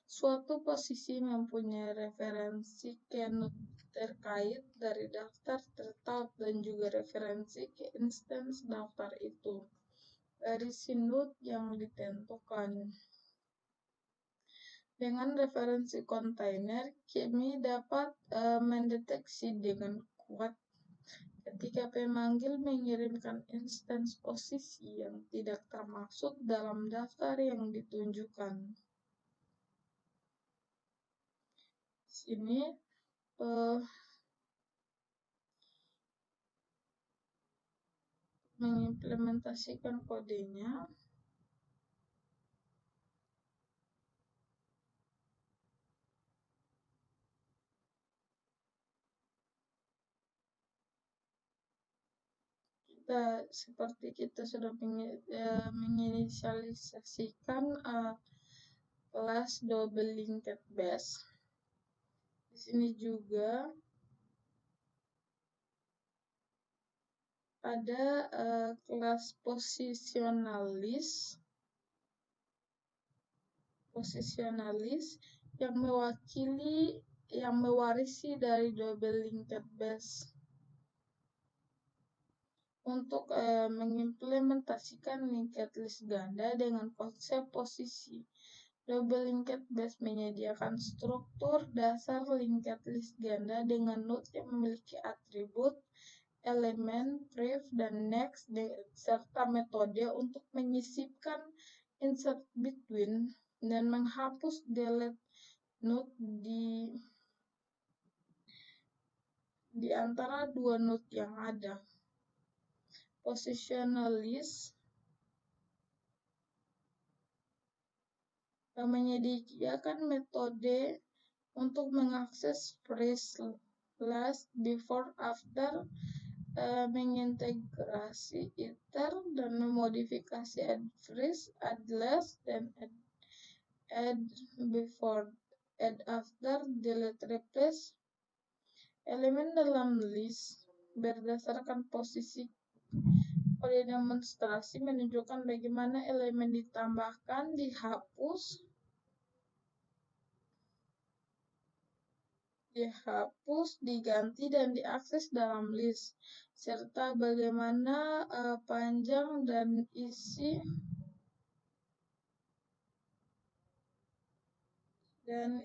Speaker 1: suatu posisi mempunyai referensi ke node terkait dari daftar tertaut dan juga referensi ke instance daftar itu dari si node yang ditentukan. Dengan referensi kontainer, kami dapat mendeteksi dengan kuat ketika pemanggil mengirimkan instance posisi yang tidak termaksud dalam daftar yang ditunjukkan. Sini mengimplementasikan kodenya. Seperti kita sudah menginisialisasikan kelas double linked base. Di sini juga ada kelas positional list yang mewarisi dari double linked base. Untuk mengimplementasikan linked list ganda dengan konsep posisi, double linked base menyediakan struktur dasar linked list ganda dengan node yang memiliki atribut, elemen, pref, dan next, serta metode untuk menyisipkan insert between dan menghapus delete node di antara dua node yang ada. Positional list menyediakan metode untuk mengakses first, last, before, after, mengintegrasi iter dan memodifikasi add first, add last, dan add before, add after, delete, replace elemen dalam list berdasarkan posisi. Kode demonstrasi menunjukkan bagaimana elemen ditambahkan, dihapus, diganti, dan diakses dalam list, serta bagaimana panjang dan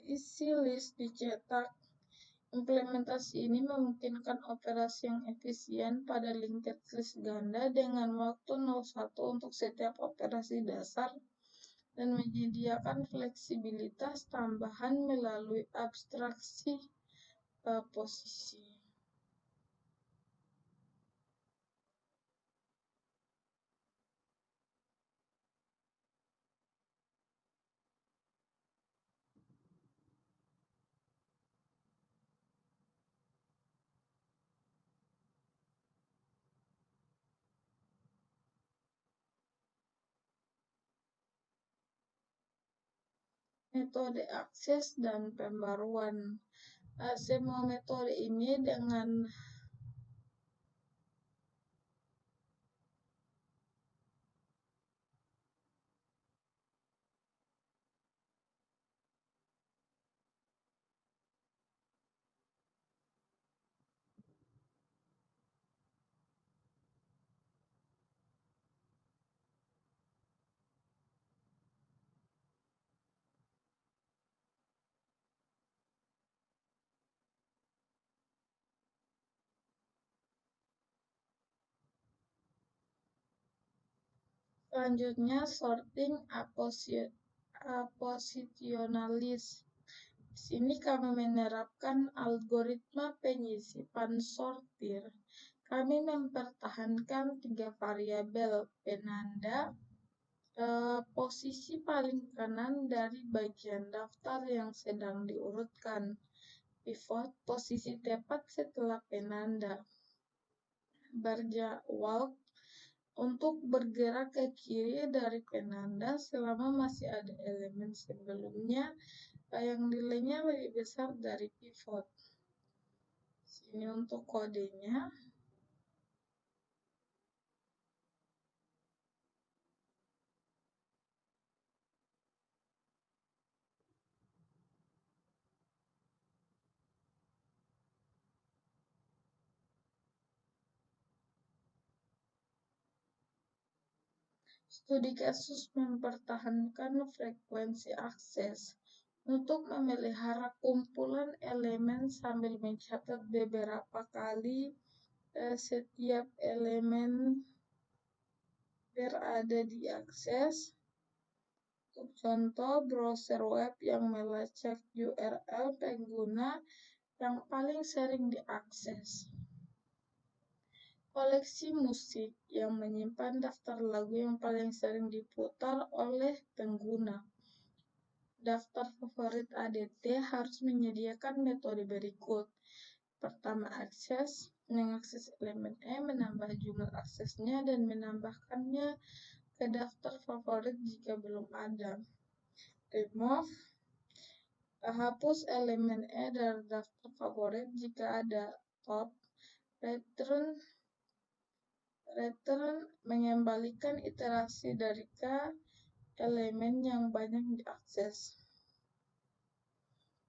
Speaker 1: isi list dicetak. Implementasi ini memungkinkan operasi yang efisien pada linked list ganda dengan waktu 01 untuk setiap operasi dasar dan menyediakan fleksibilitas tambahan melalui abstraksi posisi. Metode akses dan pembaruan. Semua metode ini dengan selanjutnya sorting aposisionalis. Di sini kami menerapkan algoritma penyisipan sortir. Kami mempertahankan 3 variabel penanda, posisi paling kanan dari bagian daftar yang sedang diurutkan, pivot, posisi tepat setelah penanda, berjadwal untuk bergerak ke kiri dari penanda selama masih ada elemen sebelumnya yang nilainya lebih besar dari pivot. Sini untuk kodenya. Studi kasus mempertahankan frekuensi akses untuk memelihara kumpulan elemen sambil mencatat beberapa kali setiap elemen berada di akses. Untuk contoh, browser web yang melacak URL pengguna yang paling sering diakses. Koleksi musik yang menyimpan daftar lagu yang paling sering diputar oleh pengguna. Daftar favorit ADT harus menyediakan metode berikut. Pertama, akses. Mengakses elemen E, menambah jumlah aksesnya dan menambahkannya ke daftar favorit jika belum ada. Remove. Hapus elemen E dari daftar favorit jika ada. Top. Return mengembalikan iterasi dari K elemen yang banyak diakses.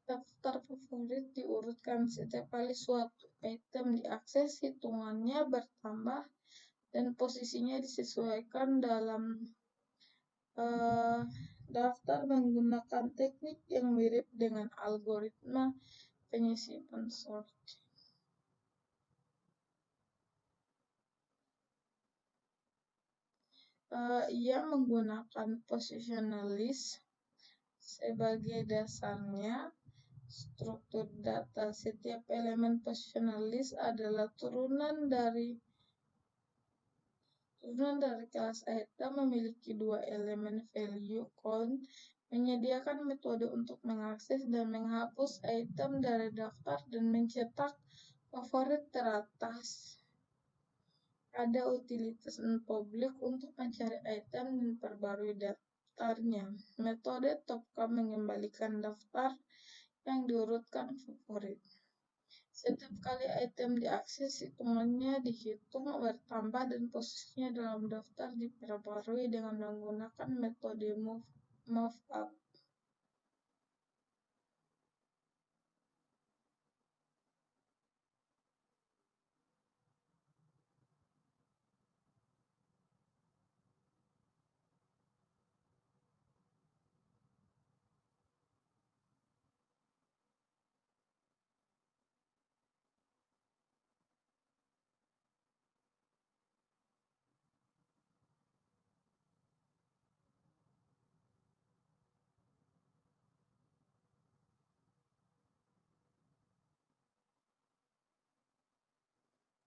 Speaker 1: Daftar favorit diurutkan setiap kali suatu item diakses, hitungannya bertambah dan posisinya disesuaikan dalam daftar menggunakan teknik yang mirip dengan algoritma penyisipan sorting. Ia menggunakan positionalist sebagai dasarnya. Struktur data setiap elemen positionalist adalah turunan dari kelas item memiliki 2 elemen value count, menyediakan metode untuk mengakses dan menghapus item dari daftar dan mencetak favorit teratas. Ada utilitas non-public untuk mencari item dan perbarui daftarnya. Metode topcount mengembalikan daftar yang diurutkan favorit. Setiap kali item diakses, hitungannya dihitung bertambah dan posisinya dalam daftar diperbarui dengan menggunakan metode move up.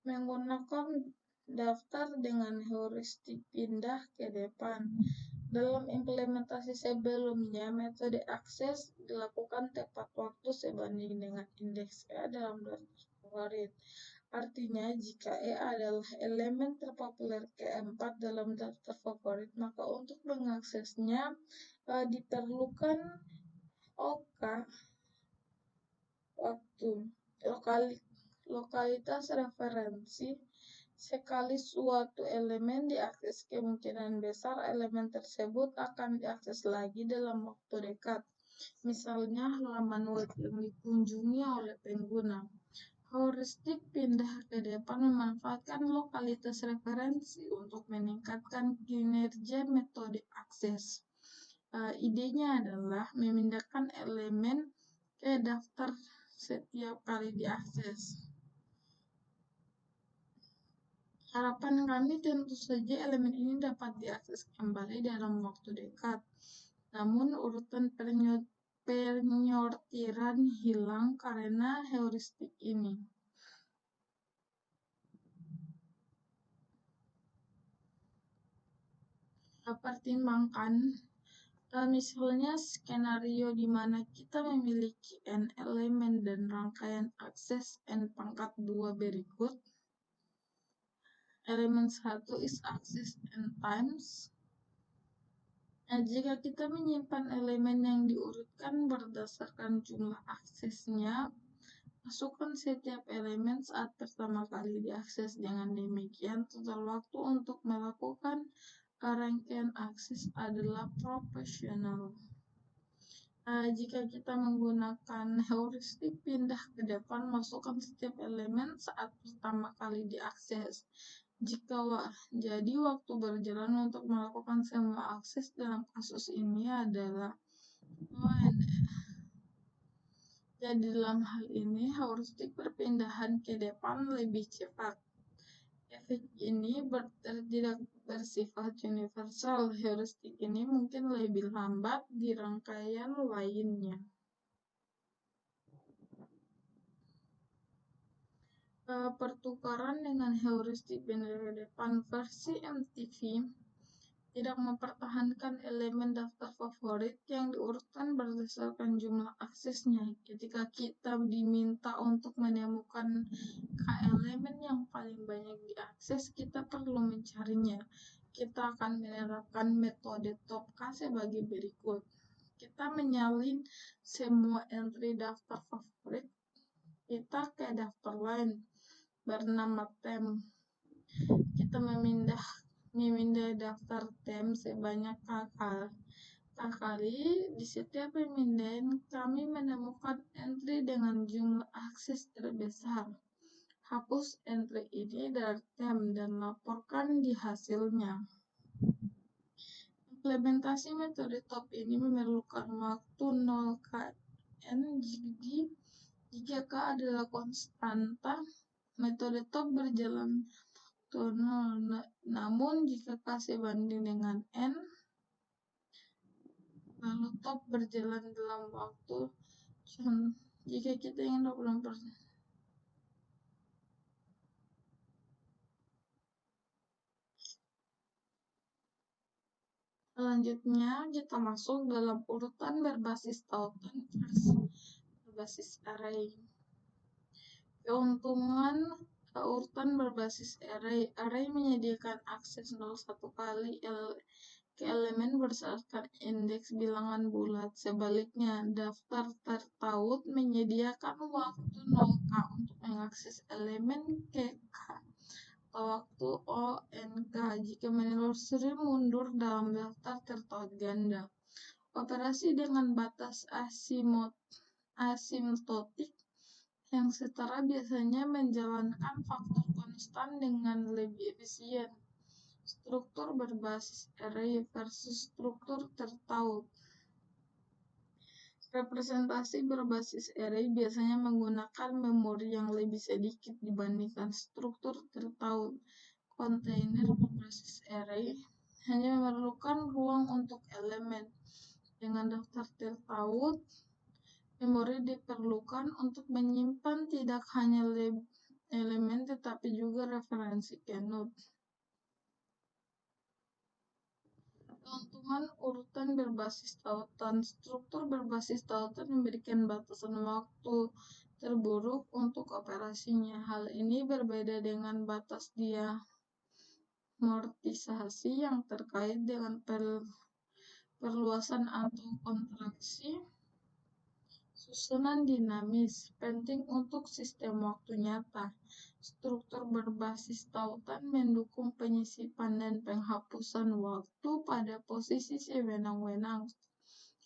Speaker 1: Menggunakan daftar dengan heuristik pindah ke depan. Dalam implementasi sebelumnya, metode akses dilakukan tepat waktu sebanding dengan indeks E dalam daftar favorit. Artinya, jika E adalah elemen terpopuler keempat dalam daftar favorit, maka untuk mengaksesnya diperlukan OK waktu. Lokalitas referensi. Sekali suatu elemen diakses, kemungkinan besar elemen tersebut akan diakses lagi dalam waktu dekat. Misalnya halaman web yang dikunjungi oleh pengguna. Heuristik pindah ke depan memanfaatkan lokalitas referensi untuk meningkatkan kinerja metode akses. Idenya adalah memindahkan elemen ke daftar setiap kali diakses. Harapan kami tentu saja elemen ini dapat diakses kembali dalam waktu dekat. Namun urutan penyortiran hilang karena heuristik ini. Pertimbangkan misalnya skenario di mana kita memiliki n elemen dan rangkaian akses n pangkat 2 berikut. Elemen 1 is accessed n times. Jika kita menyimpan elemen yang diurutkan berdasarkan jumlah aksesnya, masukkan setiap elemen saat pertama kali diakses. Dengan demikian, total waktu untuk melakukan rangkaian akses adalah proporsional. Jika kita menggunakan heuristik pindah ke depan, masukkan setiap elemen saat pertama kali diakses. Jadi waktu berjalan untuk melakukan semua akses dalam kasus ini adalah Jadi dalam hal ini heuristik perpindahan ke depan lebih cepat. Efek ini tidak bersifat universal. Heuristik ini mungkin lebih lambat di rangkaian lainnya. Pertukaran dengan heuristik pindah ke depan versi MTV tidak mempertahankan elemen daftar favorit yang diurutkan berdasarkan jumlah aksesnya. Ketika kita diminta untuk menemukan elemen yang paling banyak diakses, kita perlu mencarinya. Kita akan menerapkan metode top K sebagai berikut. Kita menyalin semua entry daftar favorit kita ke daftar lain bernama tem. Kita memindah daftar tem sebanyak kali. Di setiap pemindahan kami menemukan entry dengan jumlah akses terbesar. Hapus entry ini dari tem dan laporkan di hasilnya. Implementasi metode top ini memerlukan waktu 0kn jika K adalah konstanta. Metode top berjalan waktu 0, namun jika K sebanding dengan N, lalu top berjalan dalam waktu jika kita ingin 20%. Selanjutnya kita masuk dalam urutan berbasis tautan versi berbasis array. Keuntungan urutan berbasis array menyediakan akses 01 kali ke elemen berdasarkan indeks bilangan bulat. Sebaliknya, daftar tertaut menyediakan waktu 0k untuk mengakses elemen ke K atau waktu ONK jika menelusuri mundur dalam daftar tertaut ganda. Operasi dengan batas asimptotik yang setara biasanya menjalankan faktor konstan dengan lebih efisien. Struktur berbasis array versus struktur tertaut. Representasi berbasis array biasanya menggunakan memori yang lebih sedikit dibandingkan struktur tertaut. Kontainer berbasis array hanya memerlukan ruang untuk elemen. Dengan daftar tertaut, memori diperlukan untuk menyimpan tidak hanya elemen tetapi juga referensi keynote. Keuntungan urutan berbasis tautan. Struktur berbasis tautan memberikan batasan waktu terburuk untuk operasinya. Hal ini berbeda dengan batas diamortisasi yang terkait dengan perluasan atau kontraksi. Susunan dinamis penting untuk sistem waktu nyata. Struktur berbasis tautan mendukung penyisipan dan penghapusan waktu pada posisi sewenang-wenang.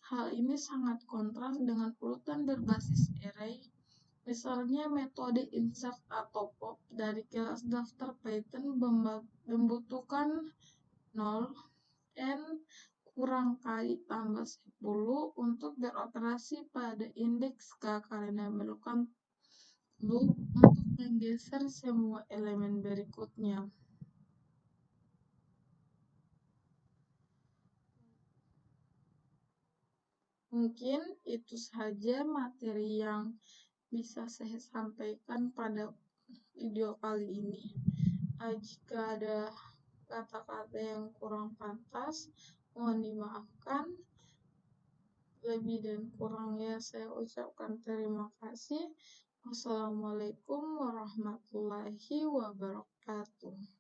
Speaker 1: Hal ini sangat kontras dengan urutan berbasis array. Misalnya metode insert atau pop dari kelas daftar Python membutuhkan 0 n kurang kali tambah 10 untuk beroperasi pada indeks K karena melakukan loop untuk menggeser semua elemen berikutnya. Mungkin itu saja materi yang bisa saya sampaikan pada video kali ini. Jika ada kata-kata yang kurang pantas, mohon dimaafkan. Lebih dan kurangnya saya ucapkan terima kasih. Wassalamualaikum warahmatullahi wabarakatuh.